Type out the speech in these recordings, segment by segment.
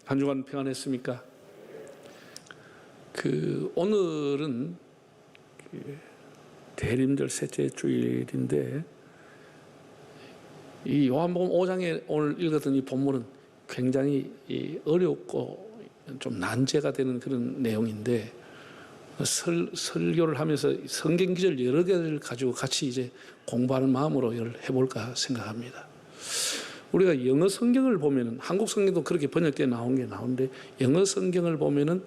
한 주간 평안했습니까? 오늘은 대림절 셋째 주일인데, 이 요한복음 5장에 오늘 읽었던 이 본문은 굉장히 어렵고 좀 난제가 되는 그런 내용인데, 설교를 하면서 성경 기절 여러 개를 가지고 같이 이제 공부하는 마음으로 이걸 해볼까 생각합니다. 우리가 영어 성경을 보면은, 한국 성경도 그렇게 번역되어 나온 게 나오는데, 영어 성경을 보면은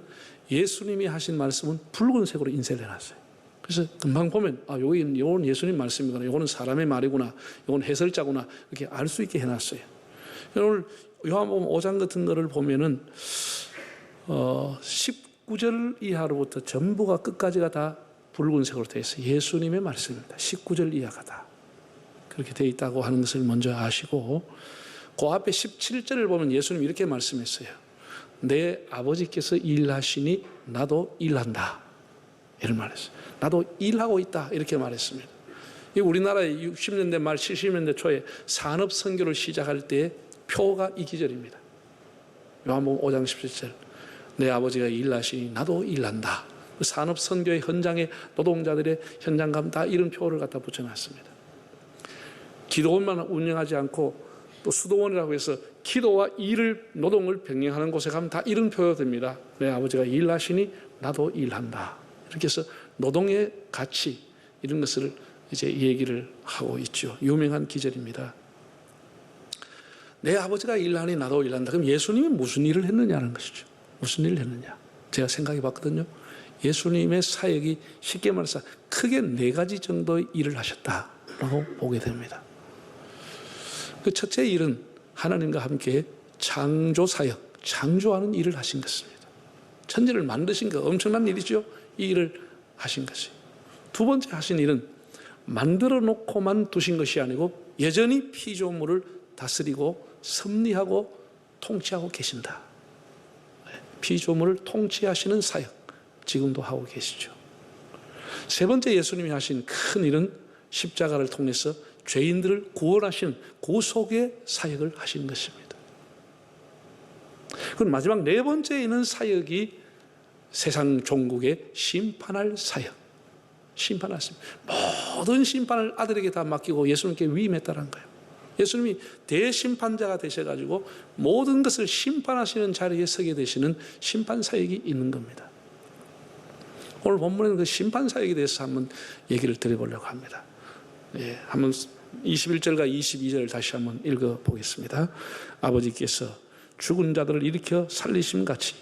예수님이 하신 말씀은 붉은색으로 인쇄를 해놨어요. 그래서 금방 보면 요건 예수님 말씀이구나, 요거는 사람의 말이구나, 요건 해설자구나, 이렇게 알 수 있게 해놨어요. 오늘 요한복음 5장 같은 거를 보면은 19절 이하로부터 전부가 끝까지가 다 붉은색으로 되어 있어요. 예수님의 말씀입니다. 19절 이하가 다 그렇게 되어 있다고 하는 것을 먼저 아시고, 그 앞에 17절을 보면 예수님이 이렇게 말씀했어요. 내 아버지께서 일하시니 나도 일한다, 이런 말했어요. 나도 일하고 있다, 이렇게 말했습니다. 우리나라의 60년대 말 70년대 초에 산업 선교를 시작할 때의 표가 이 기절입니다. 요한복음 5장 17절, 내 아버지가 일하시니 나도 일한다. 산업 선교의 현장에 노동자들의 현장감 다 이런 표를 갖다 붙여놨습니다. 기도원만 운영하지 않고 또 수도원이라고 해서 기도와 일을, 노동을 병행하는 곳에 가면 다 이런 표가 됩니다. 내 아버지가 일하시니 나도 일한다. 이렇게 해서 노동의 가치, 이런 것을 이제 얘기를 하고 있죠. 유명한 기절입니다. 내 아버지가 일하니 나도 일한다. 그럼 예수님이 무슨 일을 했느냐는 것이죠. 무슨 일을 했느냐. 제가 생각해 봤거든요. 예수님의 사역이 쉽게 말해서 크게 4가지 정도의 일을 하셨다라고 보게 됩니다. 그 첫째 일은 하나님과 함께 창조 사역, 창조하는 일을 하신 것입니다. 천지를 만드신 거 엄청난 일이죠. 이 일을 하신 것이. 두 번째 하신 일은 만들어 놓고만 두신 것이 아니고 여전히 피조물을 다스리고 섭리하고 통치하고 계신다. 피조물을 통치하시는 사역, 지금도 하고 계시죠. 세 번째 예수님이 하신 큰 일은 십자가를 통해서 죄인들을 구원하시는 구속의 사역을 하신 것입니다. 그럼 마지막 4번째 있는 사역이 세상 종국에 심판할 사역, 심판할 사역. 모든 심판을 아들에게 다 맡기고 예수님께 위임했다는 거예요. 예수님이 대심판자가 되셔가지고 모든 것을 심판하시는 자리에 서게 되시는 심판 사역이 있는 겁니다. 오늘 본문에는 그 심판 사역에 대해서 한번 얘기를 드려보려고 합니다. 한번 21절과 22절을 다시 한번 읽어보겠습니다. 아버지께서 죽은 자들을 일으켜 살리심 같이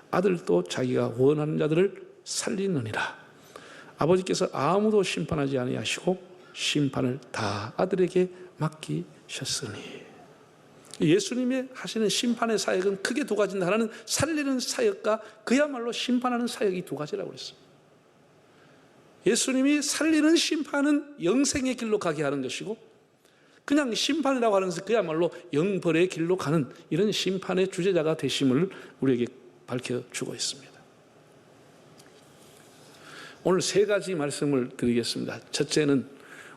아들도 자기가 원하는 자들을 살리느니라. 아버지께서 아무도 심판하지 아니하시고 심판을 다 아들에게 맡기셨으니. 예수님이 하시는 심판의 사역은 크게 2가지인데, 하나는 살리는 사역과 그야말로 심판하는 사역이 2가지라고 그랬습니다. 예수님이 살리는 심판은 영생의 길로 가게 하는 것이고, 그냥 심판이라고 하는 것은 그야말로 영벌의 길로 가는 이런 심판의 주제자가 되심을 우리에게 밝혀주고 있습니다. 오늘 3가지 말씀을 드리겠습니다. 첫째는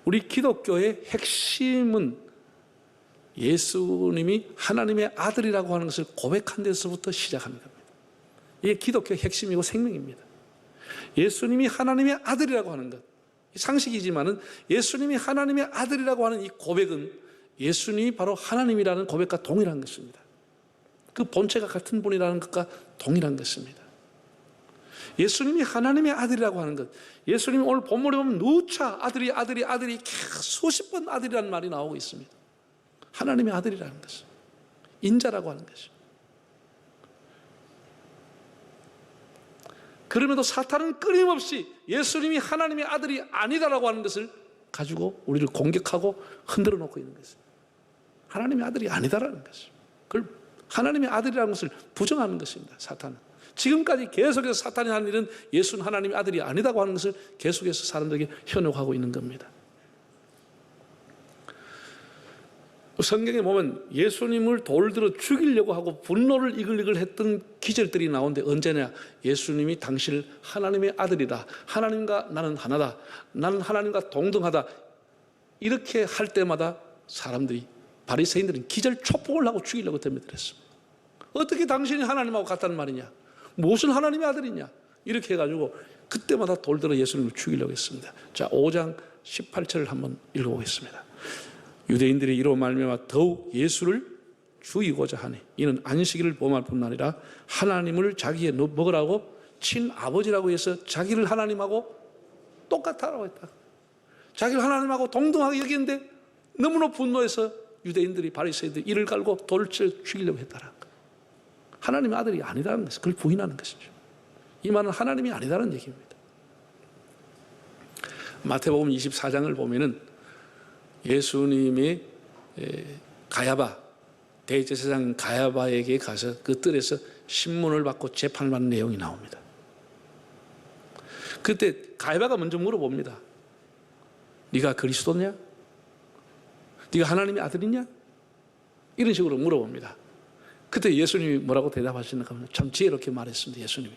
우리 기독교의 핵심은 예수님이 하나님의 아들이라고 하는 것을 고백한 데서부터 시작하는 겁니다. 이게 기독교의 핵심이고 생명입니다. 예수님이 하나님의 아들이라고 하는 것, 상식이지만은 예수님이 하나님의 아들이라고 하는 이 고백은 예수님이 바로 하나님이라는 고백과 동일한 것입니다. 그 본체가 같은 분이라는 것과 동일한 것입니다. 예수님이 하나님의 아들이라고 하는 것, 예수님이 오늘 본문에 보면 누차 아들이 수십 번 아들이라는 말이 나오고 있습니다. 하나님의 아들이라는 것은 인자라고 하는 것입니다. 그럼에도 사탄은 끊임없이 예수님이 하나님의 아들이 아니다라고 하는 것을 가지고 우리를 공격하고 흔들어 놓고 있는 것입니다. 하나님의 아들이 아니다라는 것입니다. 그걸 하나님의 아들이라는 것을 부정하는 것입니다. 사탄은 지금까지 계속해서 사탄이 하는 일은 예수는 하나님의 아들이 아니다고 하는 것을 계속해서 사람들에게 현혹하고 있는 겁니다. 성경에 보면 예수님을 돌들어 죽이려고 하고 분노를 이글이글 했던 기절들이 나오는데, 언제냐? 예수님이 당신을 하나님의 아들이다, 하나님과 나는 하나다, 나는 하나님과 동등하다, 이렇게 할 때마다 사람들이, 바리새인들은 기절 촉복을 하고 죽이려고 덤벼들었습니다. 어떻게 당신이 하나님하고 같다는 말이냐? 무슨 하나님의 아들이냐? 이렇게 해가지고 그때마다 돌들어 예수님을 죽이려고 했습니다. 자, 5장 18절을 한번 읽어보겠습니다. 유대인들이 이로 말미암아 더욱 예수를 죽이고자 하니 이는 안식일을 범할 뿐 아니라 하나님을 자기의 먹으라고 친아버지라고 해서 자기를 하나님하고 똑같다라고 했다. 자기를 하나님하고 동등하게 여기는데 너무나 분노해서 유대인들이 바리새인들이 이를 갈고 돌을 쳐 죽이려고 했다라. 하나님의 아들이 아니라는 것을 그걸 부인하는 것이죠. 이 말은 하나님이 아니다라는 얘기입니다. 마태복음 24장을 보면은 예수님이 가야바 대제사장 가야바에게 가서 그 뜰에서 신문을 받고 재판을 받는 내용이 나옵니다. 그때 가야바가 먼저 물어봅니다. 네가 그리스도냐? 네가 하나님의 아들이냐? 이런 식으로 물어봅니다. 그때 예수님이 뭐라고 대답하시는가 하면 참 지혜롭게 말했습니다. 예수님이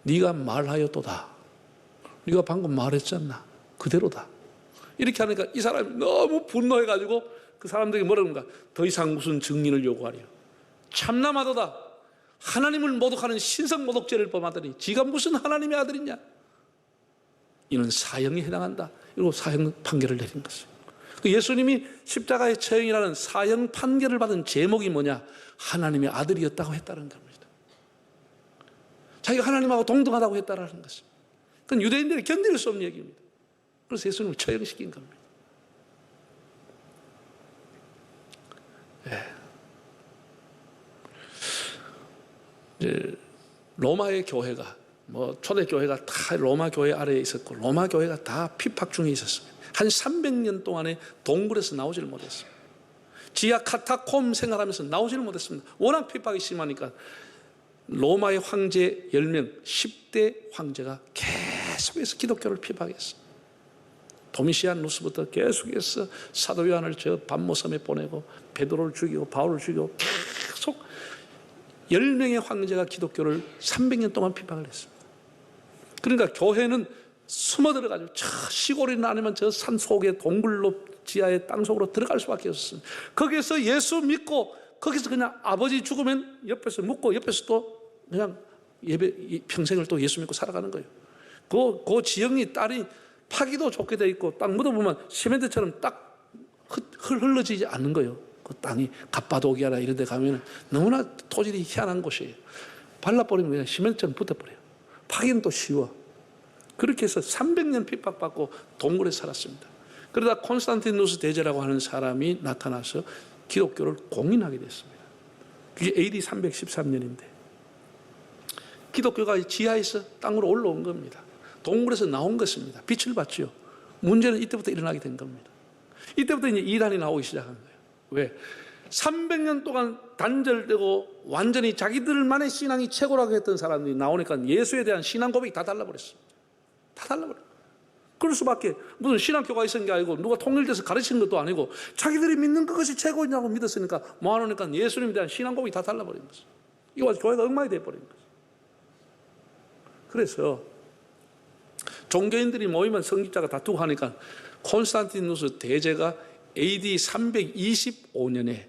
네가 말하였도다. 네가 방금 말했잖아. 그대로다. 이렇게 하니까 이 사람이 너무 분노해가지고 그 사람들이 뭐라는가? 더 이상 무슨 증인을 요구하려. 참남하도다. 하나님을 모독하는 신성 모독죄를 범하더니 지가 무슨 하나님의 아들이냐? 이는 사형에 해당한다. 이러고 사형 판결을 내린 것이에요. 예수님이 십자가의 처형이라는 사형 판결을 받은 제목이 뭐냐? 하나님의 아들이었다고 했다는 겁니다. 자기가 하나님하고 동등하다고 했다는 것입니다. 그건 유대인들이 견딜 수 없는 얘기입니다. 그래서 예수님을 처형시킨 겁니다. 예. 이제 로마의 교회가 초대 교회가 다 로마 교회 아래에 있었고 로마 교회가 다 핍박 중에 있었습니다. 한 300년 동안에 동굴에서 나오질 못했습니다. 지하 카타콤 생활하면서 나오지를 못했습니다. 워낙 핍박이 심하니까 로마의 황제 10명 10대 황제가 계속해서 기독교를 핍박했어요. 도미시아누스부터 계속해서 사도 요한을 저 반모섬에 보내고 베드로를 죽이고 바울을 죽이고 계속 10명의 황제가 기독교를 300년 동안 핍박을 했습니다. 그러니까 교회는 숨어 들어가지고 저 시골이나 아니면 저 산 속에 동굴로 지하의 땅속으로 들어갈 수밖에 없었습니다. 거기서 예수 믿고 거기서 그냥 아버지 죽으면 옆에서 묻고 옆에서 또 그냥 예배 평생을 또 예수 믿고 살아가는 거예요. 그 지형이 딸이 파기도 좋게 돼 있고 딱 묻어보면 시멘트처럼 딱 흘러지지 않는 거예요. 그 땅이 갑바도기아나 이런 데 가면 너무나 토질이 희한한 곳이에요. 발라버리면 그냥 시멘트처럼 붙어버려요. 파기는 또 쉬워. 그렇게 해서 300년 핍박받고 동굴에 살았습니다. 그러다 콘스탄티누스 대제라고 하는 사람이 나타나서 기독교를 공인하게 됐습니다. 그게 AD 313년인데 기독교가 지하에서 땅으로 올라온 겁니다. 동굴에서 나온 것입니다. 빛을 봤죠. 문제는 이때부터 일어나게 된 겁니다. 이때부터 이제 이단이 나오기 시작한 거예요. 왜? 300년 동안 단절되고 완전히 자기들만의 신앙이 최고라고 했던 사람들이 나오니까 예수에 대한 신앙 고백이 다 달라버렸습니다. 다 달라버려요. 그럴 수밖에. 무슨 신학교가 있은 게 아니고 누가 통일돼서 가르치는 것도 아니고 자기들이 믿는 그것이 최고냐고 믿었으니까 모아놓으니까 예수님에 대한 신앙 고백이 다 달라버린 거죠. 이거 교회가 엉망이 돼버린 거죠. 그래서 종교인들이 모이면 성직자가 다투고 하니까 콘스탄티누스 대제가 AD 325년에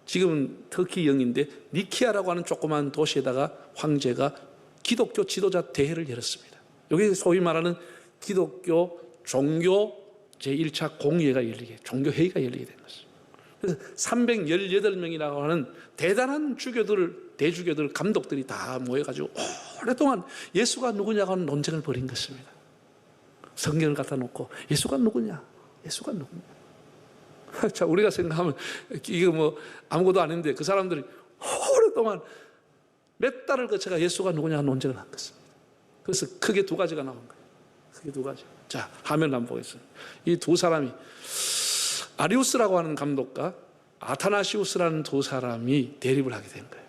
지금은 터키 영인데 니키아라고 하는 조그만 도시에다가 황제가 기독교 지도자 대회를 열었습니다. 여기 소위 말하는 기독교 종교 제1차 공회가 열리게, 종교회의가 열리게 된 것입니다. 그래서 318명이라고 하는 대단한 대주교들, 감독들이 다 모여가지고 오랫동안 예수가 누구냐고 하는 논쟁을 벌인 것입니다. 성경을 갖다 놓고 예수가 누구냐? 예수가 누구냐? 자, 우리가 생각하면 이거 아무것도 아닌데 그 사람들이 오랫동안 몇 달을 거쳐가 예수가 누구냐 하는 논쟁을 한 것입니다. 그래서 크게 두 가지가 나온 거예요. 크게 두 가지. 자, 화면을 한번 보겠습니다. 이 두 사람이 아리우스라고 하는 감독과 아타나시우스라는 두 사람이 대립을 하게 된 거예요.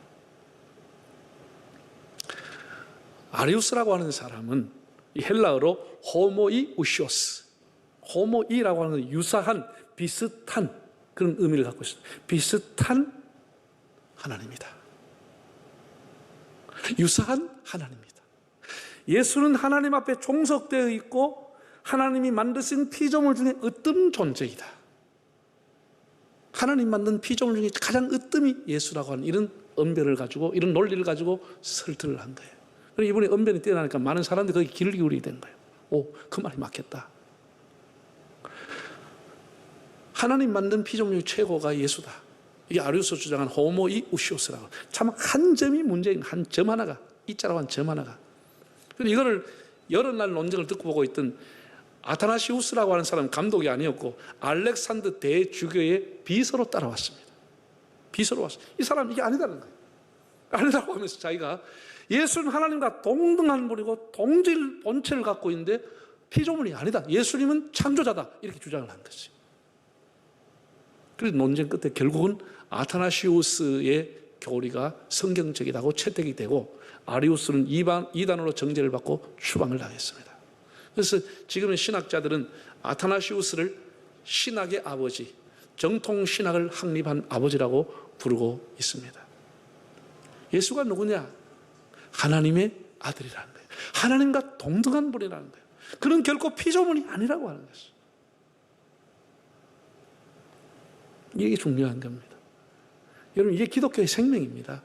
아리우스라고 하는 사람은 이 헬라어로 호모이우시오스, 호모이라고 하는 건 유사한, 비슷한 그런 의미를 갖고 있습니다. 비슷한 하나님이다. 유사한 하나님이다. 예수는 하나님 앞에 종속되어 있고 하나님이 만드신 피조물 중에 으뜸 존재이다. 하나님 만든 피조물 중에 가장 으뜸이 예수라고 하는 이런 언변을 가지고 이런 논리를 가지고 설득을 한 거예요. 그리고 이분이 언변이 뛰어나니까 많은 사람들이 거기 귀를 기울이게 된 거예요. 오, 그 말이 맞겠다. 하나님 만든 피조물 최고가 예수다. 이게 아리우스 주장한 호모이우시오스라고. 참 한 점이 문제인 한 점 하나가, 이자라고 한 점 하나가. 그리고 이거를 여러 날 논쟁을 듣고 보고 있던 아타나시우스라고 하는 사람은 감독이 아니었고 알렉산더 대주교의 비서로 따라왔습니다. 비서로 왔어요. 이 사람 이게 아니다는 거예요. 아니라고 하면서 자기가 예수는 하나님과 동등한 분이고 동질 본체를 갖고 있는데 피조물이 아니다. 예수님은 창조자다. 이렇게 주장을 한 것이죠. 그래서 논쟁 끝에 결국은 아타나시우스의 교리가 성경적이라고 채택이 되고 아리우스는 이단으로 정죄를 받고 추방을 당했습니다. 그래서 지금의 신학자들은 아타나시우스를 신학의 아버지, 정통 신학을 확립한 아버지라고 부르고 있습니다. 예수가 누구냐? 하나님의 아들이라는 거예요. 하나님과 동등한 분이라는 거예요. 그는 결코 피조물이 아니라고 하는 것이죠. 이게 중요한 겁니다. 여러분, 이게 기독교의 생명입니다.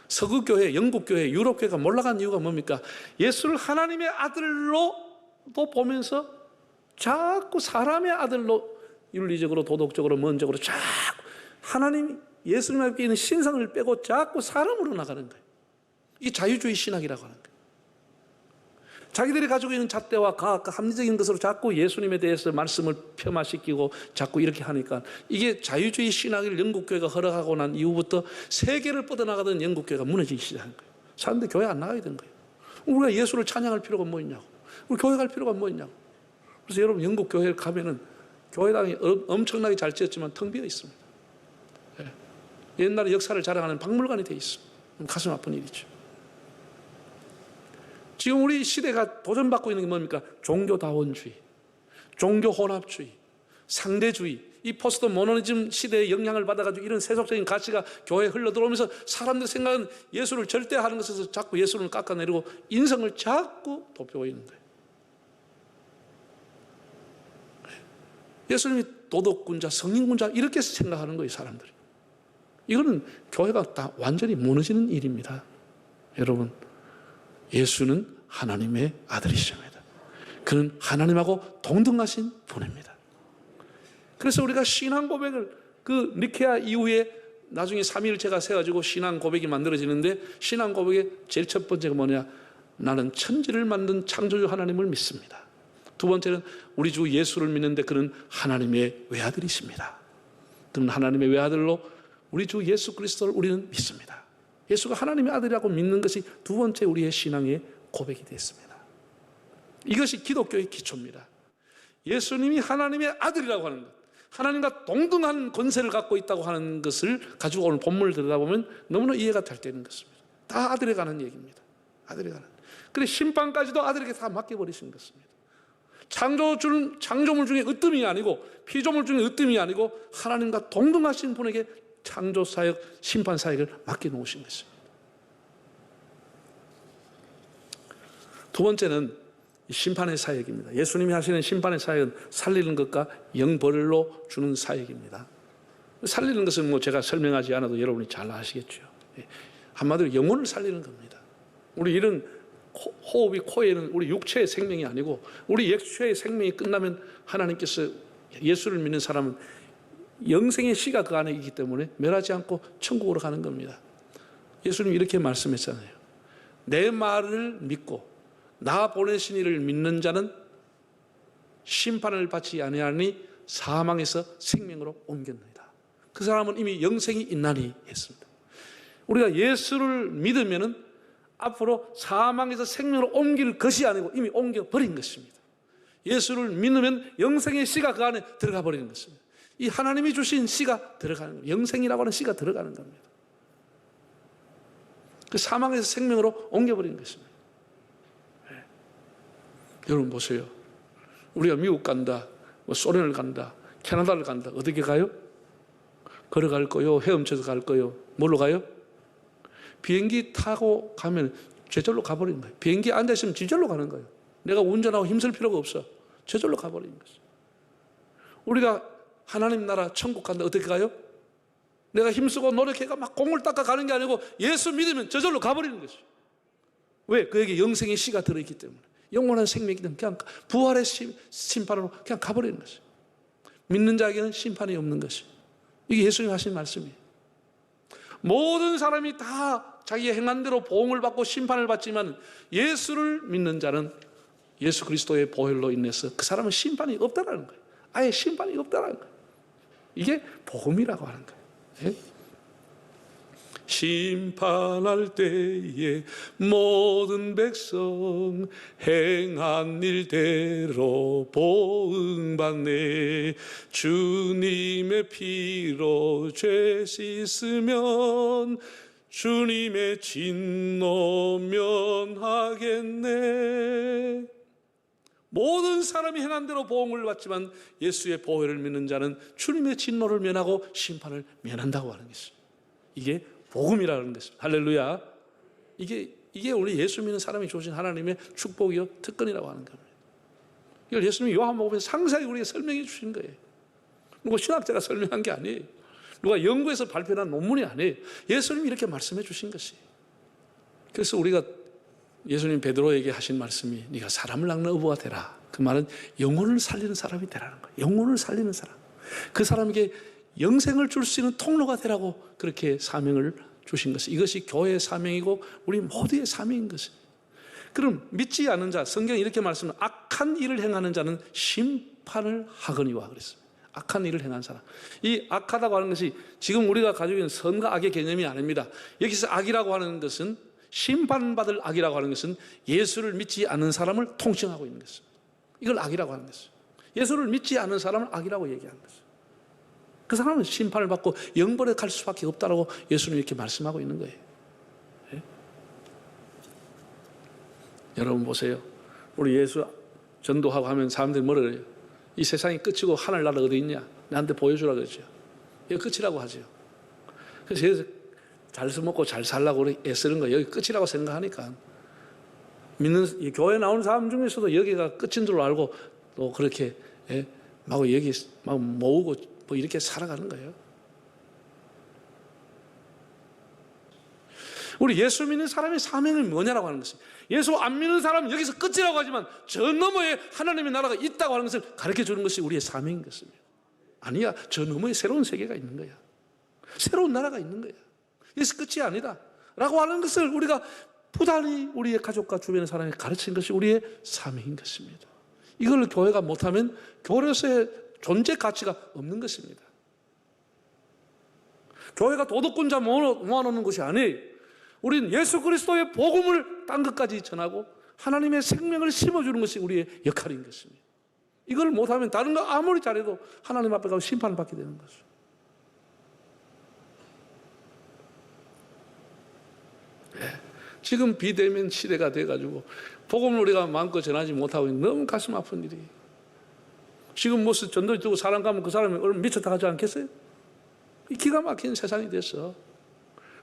서구교회, 영국교회, 유럽교회가 몰락한 이유가 뭡니까? 예수를 하나님의 아들로도 보면서 자꾸 사람의 아들로 윤리적으로, 도덕적으로, 문적으로 자꾸 하나님, 예수님 앞에 있는 신성을 빼고 자꾸 사람으로 나가는 거예요. 이게 자유주의 신학이라고 하는 거예요. 자기들이 가지고 있는 잣대와 과학과 합리적인 것으로 자꾸 예수님에 대해서 말씀을 폄하시키고 자꾸 이렇게 하니까 이게 자유주의 신학을 영국교회가 허락하고 난 이후부터 세계를 뻗어나가던 영국교회가 무너지기 시작한 거예요. 사람들이 교회 안 나가게 된 거예요. 우리가 예수를 찬양할 필요가 뭐 있냐고. 우리 교회 갈 필요가 뭐 있냐고. 그래서 여러분, 영국교회를 가면은 교회당이 엄청나게 잘 지었지만 텅 비어 있습니다. 예. 옛날에 역사를 자랑하는 박물관이 돼 있습니다. 가슴 아픈 일이죠. 지금 우리 시대가 도전받고 있는 게 뭡니까? 종교다원주의, 종교혼합주의, 상대주의, 이 포스트 모노니즘 시대의 영향을 받아가지고 이런 세속적인 가치가 교회에 흘러들어오면서 사람들 생각은 예수를 절대하는 것에서 자꾸 예수를 깎아내리고 인성을 자꾸 덮고 있는 거예요. 예수님이 도덕군자, 성인군자 이렇게 생각하는 거예요, 사람들이. 이거는 교회가 다 완전히 무너지는 일입니다. 여러분, 예수는 하나님의 아들이십니다. 그는 하나님하고 동등하신 분입니다. 그래서 우리가 신앙 고백을 그 니케아 이후에 나중에 삼위일체가 세가지고 신앙 고백이 만들어지는데 신앙 고백의 제일 첫 번째가 뭐냐? 나는 천지를 만든 창조주 하나님을 믿습니다. 두 번째는 우리 주 예수를 믿는데 그는 하나님의 외아들이십니다. 그는 하나님의 외아들로 우리 주 예수 그리스도를 우리는 믿습니다. 예수가 하나님의 아들이라고 믿는 것이 두 번째 우리의 신앙의 고백이 됐습니다. 이것이 기독교의 기초입니다. 예수님이 하나님의 아들이라고 하는 것, 하나님과 동등한 권세를 갖고 있다고 하는 것을 가지고 오늘 본문을 들여다보면 너무나 이해가 잘 되는 것입니다. 다 아들에 관한 얘기입니다. 아들에 관한. 그래 심판까지도 아들에게 다 맡겨버리신 것입니다. 창조물 중에 으뜸이 아니고 피조물 중에 으뜸이 아니고 하나님과 동등하신 분에게 창조사역, 심판사역을 맡겨놓으신 것입니다. 두 번째는 심판의 사역입니다. 예수님이 하시는 심판의 사역은 살리는 것과 영벌로 주는 사역입니다. 살리는 것은 뭐 제가 설명하지 않아도 여러분이 잘 아시겠죠. 한마디로 영혼을 살리는 겁니다. 우리 이런 호흡이 코에는 우리 육체의 생명이 아니고 우리 육체의 생명이 끝나면 하나님께서 예수를 믿는 사람은 영생의 씨가 그 안에 있기 때문에 멸하지 않고 천국으로 가는 겁니다. 예수님이 이렇게 말씀했잖아요. 내 말을 믿고 나 보내신 이를 믿는 자는 심판을 받지 아니하니 사망에서 생명으로 옮겼느니라. 그 사람은 이미 영생이 있나니 했습니다. 우리가 예수를 믿으면은 앞으로 사망에서 생명으로 옮길 것이 아니고 이미 옮겨버린 것입니다. 예수를 믿으면 영생의 씨가 그 안에 들어가 버리는 것입니다. 이 하나님이 주신 씨가 들어가는 겁니다. 영생이라고 하는 씨가 들어가는 겁니다. 그 사망에서 생명으로 옮겨버리는 것입니다. 네. 여러분 보세요. 우리가 미국 간다, 뭐 소련을 간다, 캐나다를 간다. 어떻게 가요? 걸어갈 거요? 헤엄쳐서 갈 거요? 뭘로 가요? 비행기 타고 가면 저절로 가버리는 거예요. 비행기에 앉아있으면 저절로 가는 거예요. 내가 운전하고 힘쓸 필요가 없어. 저절로 가버리는 거죠. 우리가 하나님 나라 천국 간다. 어떻게 가요? 내가 힘쓰고 노력해가 막 공을 닦아 가는 게 아니고 예수 믿으면 저절로 가버리는 것이죠. 왜? 그에게 영생의 씨가 들어있기 때문에, 영원한 생명이기 때문에 그냥 부활의 심판으로 그냥 가버리는 것이죠. 믿는 자에게는 심판이 없는 것이죠. 이게 예수님 하신 말씀이에요. 모든 사람이 다 자기의 행한 대로 보응을 받고 심판을 받지만 예수를 믿는 자는 예수 그리스도의 보혈로 인해서 그 사람은 심판이 없다라는 거예요. 아예 심판이 없다라는 거예요. 이게 복음이라고 하는 거예요. 예? 심판할 때에 모든 백성 행한 일대로 보응받네. 주님의 피로 죄 씻으면 주님의 진노 면하겠네. 모든 사람이 행한 대로 보응을 받지만 예수의 보혈을 믿는 자는 주님의 진노를 면하고 심판을 면한다고 하는 것입니다. 이게 복음이라는 것입니다. 할렐루야. 이게 우리 예수 믿는 사람이 주신 하나님의 축복이요 특권이라고 하는 겁니다. 이걸 예수님이 요한복음에 상세하게 우리에게 설명해 주신 거예요. 누가 신학자가 설명한 게 아니에요. 누가 연구해서 발표한 논문이 아니에요. 예수님이 이렇게 말씀해 주신 것이. 그래서 우리가 예수님 베드로에게 하신 말씀이 네가 사람을 낚는 어부가 되라. 그 말은 영혼을 살리는 사람이 되라는 거예요. 영혼을 살리는 사람. 그 사람에게 영생을 줄 수 있는 통로가 되라고 그렇게 사명을 주신 것이, 이것이 교회의 사명이고 우리 모두의 사명인 것입니다. 그럼 믿지 않는 자, 성경이 이렇게 말씀합니다. 악한 일을 행하는 자는 심판을 하거니와 그랬습니다. 악한 일을 행한 사람. 이 악하다고 하는 것이 지금 우리가 가지고 있는 선과 악의 개념이 아닙니다. 여기서 악이라고 하는 것은, 심판받을 악이라고 하는 것은 예수를 믿지 않는 사람을 통칭하고 있는 것입니다. 이걸 악이라고 하는 것입니다. 예수를 믿지 않는 사람을 악이라고 얘기하는 것입니다. 그 사람은 심판을 받고 영벌에 갈 수밖에 없다라고 예수님이 이렇게 말씀하고 있는 거예요. 네? 여러분 보세요. 우리 예수 전도하고 하면 사람들이 뭐라 그래요? 이 세상이 끝이고 하늘나라 어디 있냐? 나한테 보여주라 그러죠. 이게 끝이라고 하죠. 그래서 여기서 잘 써먹고 잘 살라고 애쓰는 거예요. 여기 끝이라고 생각하니까. 믿는 교회 나오는 사람 중에서도 여기가 끝인 줄 알고 또 그렇게 막 여기 막 모으고 뭐 이렇게 살아가는 거예요. 우리 예수 믿는 사람의 사명이 뭐냐라고 하는 것입니다. 예수 안 믿는 사람은 여기서 끝이라고 하지만 저 너머에 하나님의 나라가 있다고 하는 것을 가르쳐 주는 것이 우리의 사명인 것입니다. 아니야, 저 너머에 새로운 세계가 있는 거야. 새로운 나라가 있는 거야. 여기서 끝이 아니다 라고 하는 것을 우리가 부단히 우리의 가족과 주변의 사람에게 가르치는 것이 우리의 사명인 것입니다. 이걸 교회가 못하면 교회로서의 존재 가치가 없는 것입니다. 교회가 도덕군자 모아놓는 것이 아니에요. 우리는 예수 그리스도의 복음을 땅 끝까지 전하고 하나님의 생명을 심어주는 것이 우리의 역할인 것입니다. 이걸 못하면 다른 거 아무리 잘해도 하나님 앞에 가서 심판을 받게 되는 것이죠. 지금 비대면 시대가 돼가지고 복음을 우리가 마음껏 전하지 못하고 너무 가슴 아픈 일이에요. 지금 무슨 전도에 두고 사람 가면 그 사람이 얼마나 미쳤다 하지 않겠어요? 기가 막힌 세상이 됐어.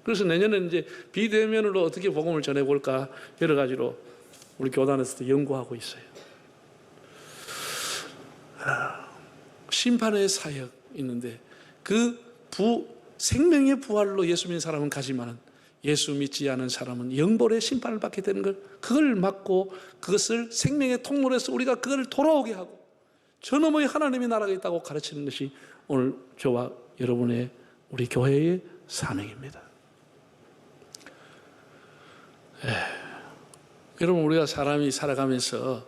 그래서 내년에 이제 비대면으로 어떻게 복음을 전해볼까 여러 가지로 우리 교단에서도 연구하고 있어요. 심판의 사역 있는데 그 생명의 부활로 예수 믿는 사람은 가지만은 예수 믿지 않은 사람은 영벌의 심판을 받게 되는 걸, 그걸 막고 그것을 생명의 통로로 해서 우리가 그걸 돌아오게 하고 저 너머에 하나님의 나라가 있다고 가르치는 것이 오늘 저와 여러분의 우리 교회의 사명입니다. 여러분, 우리가 사람이 살아가면서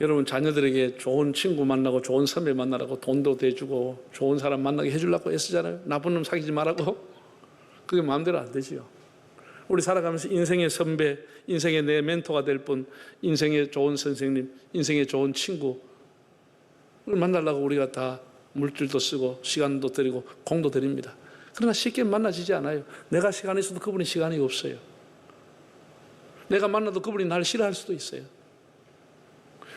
여러분 자녀들에게 좋은 친구 만나고 좋은 선배 만나라고 돈도 대주고 좋은 사람 만나게 해주려고 애쓰잖아요. 나쁜 놈 사귀지 말라고. 그게 마음대로 안 되지요. 우리 살아가면서 인생의 선배, 인생의 내 멘토가 될 분, 인생의 좋은 선생님, 인생의 좋은 친구 만나려고 우리가 다 물질도 쓰고 시간도 드리고 공도 드립니다. 그러나 쉽게 만나지지 않아요. 내가 시간이 있어도 그분이 시간이 없어요. 내가 만나도 그분이 나를 싫어할 수도 있어요.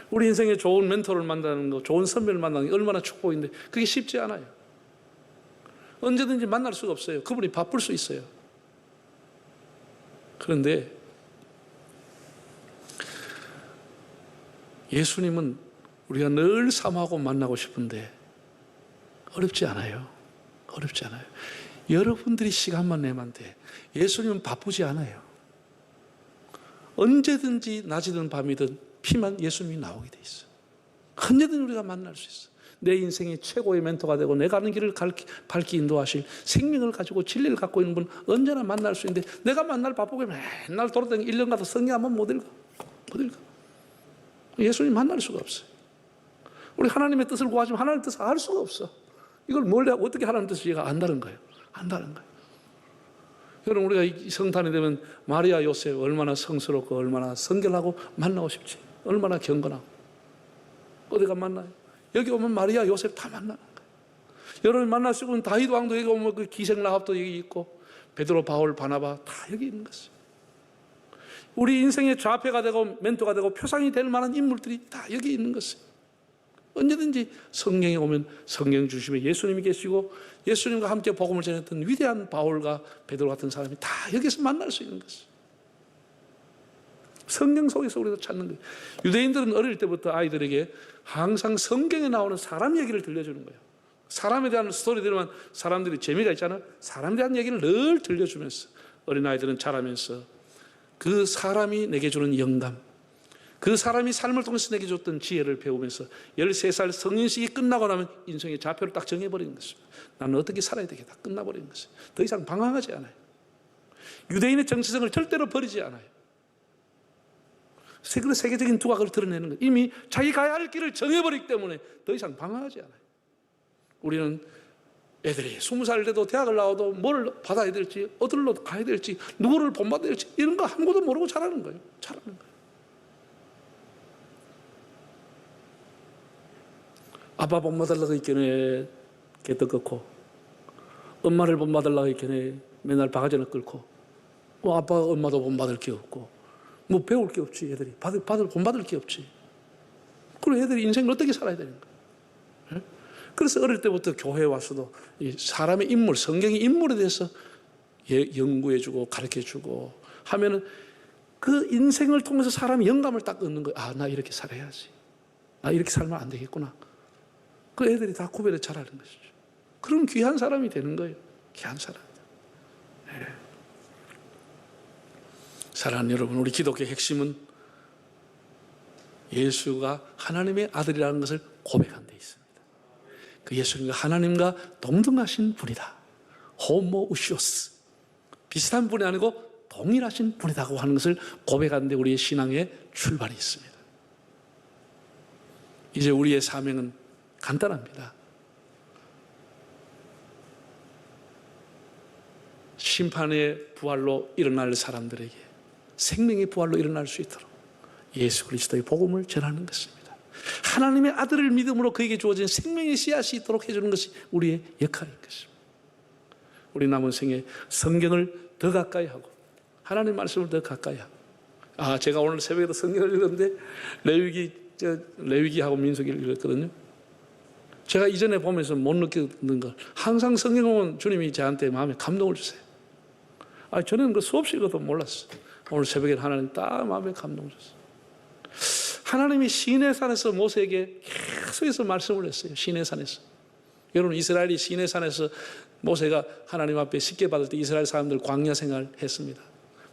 우리 인생에 좋은 멘토를 만나는 거, 좋은 선배를 만나는 게 얼마나 축복인데 그게 쉽지 않아요. 언제든지 만날 수가 없어요. 그분이 바쁠 수 있어요. 그런데 예수님은 우리가 늘 사모하고 만나고 싶은데 어렵지 않아요. 어렵지 않아요. 여러분들이 시간만 내면 돼. 예수님은 바쁘지 않아요. 언제든지 낮이든 밤이든 피만 예수님이 나오게 돼 있어. 언제든 우리가 만날 수 있어. 내 인생의 최고의 멘토가 되고 내가 가는 길을 밝게 인도하실 생명을 가지고 진리를 갖고 있는 분 언제나 만날 수 있는데, 내가 만날 바쁘게 맨날 돌아다니고 1년 가도 성경 한번 못 읽어. 예수님 만날 수가 없어요. 우리 하나님의 뜻을 구하지만 하나님의 뜻을 알 수가 없어. 이걸 어떻게 하나님의 뜻을 얘가 안다는 거예요. 여러분, 우리가 이 성탄이 되면 마리아 요셉 얼마나 성스럽고 얼마나 성결하고 만나고 싶지. 얼마나 경건하고. 어디가 만나요? 여기 오면 마리아 요셉 다 만나는 거예요. 여러분 만날 수 있는 다윗 왕도 여기 오면 그 기생 라합도 여기 있고, 베드로, 바울, 바나바 다 여기 있는 것이에요. 우리 인생의 좌표가 되고 멘토가 되고 표상이 될 만한 인물들이 다 여기 있는 것이에요. 언제든지 성경에 오면 성경 중심에 예수님이 계시고, 예수님과 함께 복음을 전했던 위대한 바울과 베드로 같은 사람이 다 여기서 만날 수 있는 것이에요. 성경 속에서 우리가 찾는 거예요. 유대인들은 어릴 때부터 아이들에게 항상 성경에 나오는 사람 얘기를 들려주는 거예요. 사람에 대한 스토리 들으면 사람들이 재미가 있잖아요. 사람에 대한 얘기를 늘 들려주면서 어린아이들은 자라면서 그 사람이 내게 주는 영감, 그 사람이 삶을 통해서 내게 줬던 지혜를 배우면서 13살 성인식이 끝나고 나면 인생의 좌표를 딱 정해버리는 것입니다. 나는 어떻게 살아야 되겠다. 끝나버리는 것이에요. 더 이상 방황하지 않아요. 유대인의 정체성을 절대로 버리지 않아요. 세계적인 두각을 드러내는 거예요. 이미 자기 가야 할 길을 정해버리기 때문에 더 이상 방황하지 않아요. 우리는 애들이 20살 돼도 대학을 나와도 뭘 받아야 될지, 어디로 가야 될지, 누구를 본받아야 될지 이런 거 아무것도 모르고 자라는 거예요. 아빠 본받으려고 있겠네 개떡 꺾고, 엄마를 본받으려고 있겠네 맨날 바가지나 끌고, 아빠가 엄마도 본받을 게 없고, 뭐 배울 게 없지. 애들이 본받을 게 없지. 그리고 애들이 인생을 어떻게 살아야 되는 거야. 그래서 어릴 때부터 교회에 와서도 이 사람의 인물, 성경의 인물에 대해서 연구해주고 가르쳐주고 하면은 그 인생을 통해서 사람이 영감을 딱 얻는 거야. 아, 나 이렇게 살아야지. 나 이렇게 살면 안 되겠구나. 그 애들이 다 구별해 잘하는 것이죠. 그런 귀한 사람이 되는 거예요. 귀한 사람. 네. 사랑하는 여러분, 우리 기독교의 핵심은 예수가 하나님의 아들이라는 것을 고백한 데 있습니다. 그 예수님과 하나님과 동등하신 분이다. 호모우시오스. 비슷한 분이 아니고 동일하신 분이라고 하는 것을 고백하는 데 우리의 신앙의 출발이 있습니다. 이제 우리의 사명은 간단합니다. 심판의 부활로 일어날 사람들에게 생명의 부활로 일어날 수 있도록 예수 그리스도의 복음을 전하는 것입니다. 하나님의 아들을 믿음으로 그에게 주어진 생명의 씨앗이 있도록 해주는 것이 우리의 역할인 것입니다. 우리 남은 생에 성경을 더 가까이 하고 하나님의 말씀을 더 가까이 하고, 제가 오늘 새벽에도 성경을 읽었는데 레위기하고 민수기를 읽었거든요. 제가 이전에 보면서 못 느꼈는 걸 항상 성경 보면 주님이 저한테 마음에 감동을 주세요. 저는 그 수없이 읽어도 몰랐어요. 오늘 새벽에 하나님 딱 마음에 감동을 줬어요. 하나님이 시내산에서 모세에게 계속해서 말씀을 했어요. 시내산에서. 여러분, 이스라엘이 시내산에서 모세가 하나님 앞에 십계 받을 때 이스라엘 사람들 광야 생활 했습니다.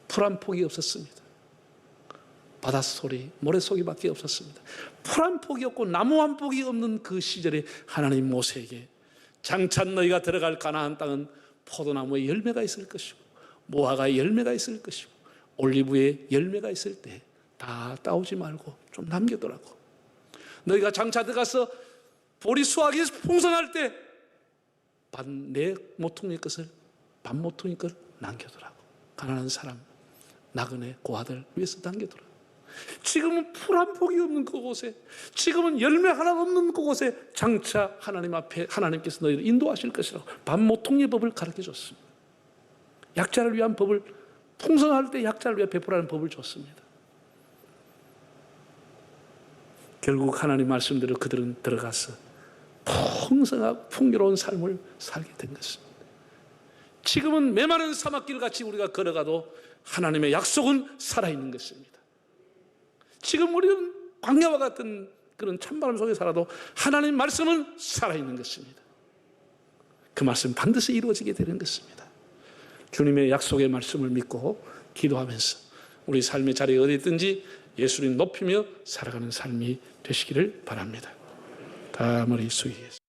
풀 한 폭이 없었습니다. 바닷소리, 모래소리밖에 없었습니다. 풀 한 폭이 없고 나무 한 폭이 없는 그 시절에 하나님 모세에게 장차 너희가 들어갈 가나안 땅은 포도나무에 열매가 있을 것이고 무화과에 열매가 있을 것이고 올리브에 열매가 있을 때 다 따오지 말고 좀 남겨두라고. 너희가 장차 들어가서 보리 수확이 풍성할 때 내 모퉁이 것을 반 모퉁이 걸 남겨두라고. 가난한 사람, 나그네, 고아들 위해서 남겨두라고. 지금은 풀 한 폭이 없는 그곳에, 지금은 열매 하나 없는 그곳에 장차 하나님 앞에 하나님께서 너희를 인도하실 것이라고 반 모퉁이의 법을 가르쳐 줬습니다. 약자를 위한 법을, 풍성할 때 약자를 위해 베풀라는 법을 줬습니다. 결국 하나님 말씀대로 그들은 들어가서 풍성하고 풍요로운 삶을 살게 된 것입니다. 지금은 메마른 사막길 같이 우리가 걸어가도 하나님의 약속은 살아있는 것입니다. 지금 우리는 광야와 같은 그런 찬바람 속에 살아도 하나님 말씀은 살아있는 것입니다. 그 말씀 반드시 이루어지게 되는 것입니다. 주님의 약속의 말씀을 믿고 기도하면서 우리 삶의 자리에 어디 있든지 예수님 높이며 살아가는 삶이 되시기를 바랍니다. 다 머리 숙이겠습니다.